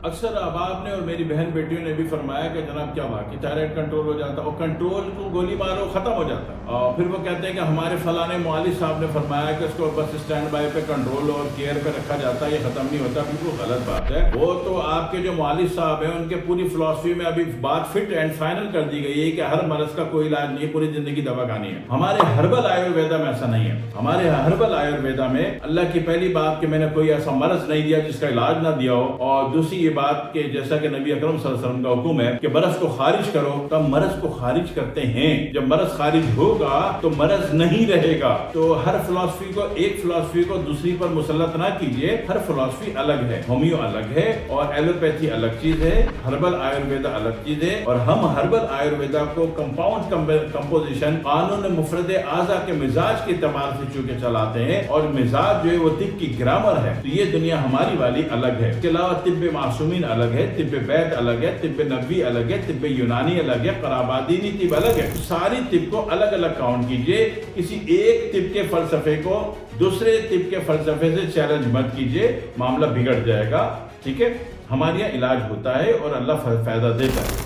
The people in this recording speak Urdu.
اکثر احباب نے اور میری بہن بیٹیوں نے بھی فرمایا کہ جناب کیا باقی تھائرائیڈ کنٹرول ہو جاتا اور کنٹرول کو گولی مارو ختم ہو جاتا اور پھر وہ کہتے ہیں کہ ہمارے فلاں معالج صاحب نے فرمایا کہ اس کو بس اسٹینڈ بائی پہ کنٹرول اور کیئر پہ رکھا جاتا ہے، یہ ختم نہیں ہوتا۔ بالکل غلط بات ہے۔ وہ تو آپ کے جو معالج صاحب ہیں ان کے پوری فلاسفی میں ابھی بات فٹ اینڈ فائنل کر دی گئی ہے کہ ہر مرض کا کوئی علاج نہیں ہے، پوری زندگی دوا کھانی ہے۔ ہمارے ہربل آیورویدا میں ایسا نہیں ہے۔ ہمارے ہربل آیورویدا میں اللہ کی پہلی بات کہ میں نے کوئی ایسا مرض نہیں دیا جس کا علاج نہ دیا ہو، اور دوسری یہ بات کہ جیسا کہ نبی اکرم صلی اللہ علیہ وسلم کا حکم ہے کہ مرض کو خارج کرو، تو ہم مرض کو خارج کرتے ہیں۔ جب مرض خارج ہوگا تو مرض نہیں رہے گا۔ تو ہر فلاسفی کو ایک فلاسفی کو دوسری پر مسلط نہ کیجیے، ہر فلاسفی الگ ہے، ہومیو الگ ہے اور ایلوپیتھی الگ چیز ہے، ہربل آیورویدا الگ چیز ہے۔ اور ہم ہربل آیورویدا کو کمپاؤنڈ کمپوزیشن قانون مفرد اعضاء کے مزاج کے اعتبار سے چونکہ چلاتے ہیں، اور مزاج جو ہے وہ طب کی گرامر ہے، تو یہ دنیا ہماری والی الگ ہے۔ اس کے علاوہ طب معصومین الگ ہے، طب بیت الگ ہے، طب نبوی الگ ہے، طب یونانی الگ ہے، قرابادینی طب الگ ہے۔ ساری طب کو الگ الگ کاؤنٹ کیجئے، کسی ایک طب کے فلسفے کو دوسرے طب کے فلسفے سے چیلنج مت کیجئے، معاملہ بگڑ جائے گا۔ ٹھیک ہے، ہمارے یہاں علاج ہوتا ہے اور اللہ فائدہ دیتا ہے۔